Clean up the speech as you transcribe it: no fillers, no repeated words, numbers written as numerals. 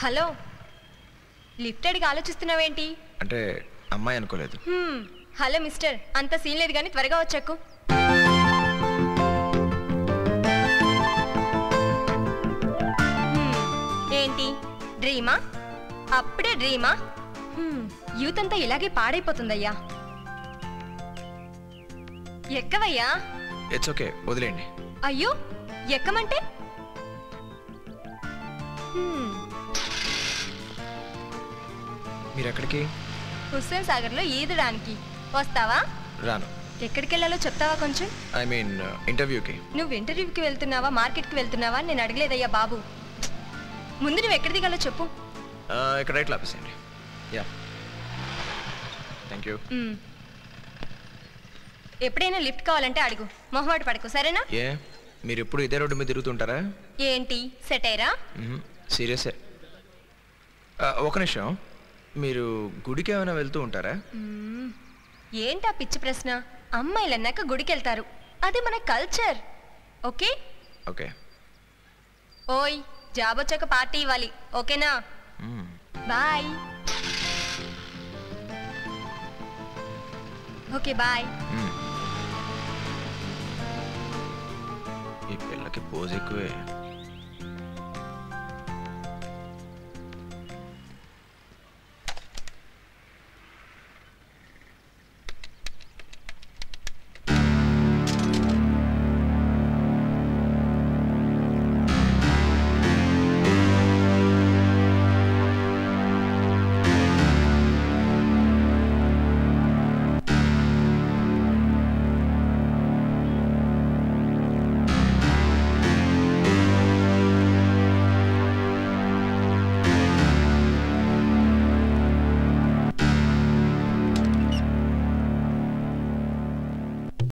Hello, lift అడిగి ఆలోచిస్తున్నావేంటి? అంటే అమ్మాయి అనుకోలేదు. హలో మిస్టర్, అంత సీన్ లేదు కానీ త్వరగా వచ్చాకు. ఏంటి డ్రీమా? అప్పుడే డ్రీమా? యూత్ అంతా ఇలాగే పాడైపోతుందయ్యా. ఎక్కవయ్యా. ఇట్స్ ఓకే, వదిలేండి. అయ్యో, ఎక్కమంటే? మీరు ఎక్కడికి? హుస్సేన్ సాగర్ లో ఈదడానికి వస్తావా? రాను. ఎక్కడికి వెళ్ళాలో చెప్తావా కొంచెం? ఐ మీన్ ఇంటర్వ్యూకి. నువ్వు ఇంటర్వ్యూకి వెళ్తున్నావా, మార్కెట్కి వెళ్తున్నావా నేను అడగలేదయ్యా బాబు. ముందు నువ్వు ఎక్కడ దిగాలో చెప్పు. ఇక్కడ రైట్లో ఆపేసేయండి. Yeah, thank you. ఎప్పుడైనా లిఫ్ట్ కావాలంటే అడుగు, మొహమాట పడకు, సరేనా? ఏ, మీరు ఎప్పుడు ఇదే రోడ్డు మీద తిరుగుతుంటారా? ఏంటి సెట్ అయ్యారా? సీరియసే. ఒక నిమిషం, మీరు గుడికి ఏమైనా వెళ్తూ ఉంటారా? ఏంటా పిచ్చి ప్రశ్న? అమ్మాయిలు అన్నాక గుడికి వెళ్తారు, అది మన కల్చర్. Okay okay. ఓయ్, జాబ్ వచ్చాక పార్టీ ఇవ్వాలి, ఓకేనా? బాయ్. Okay bye. ఈ పిల్లకి పోజ్ ఎక్కువే.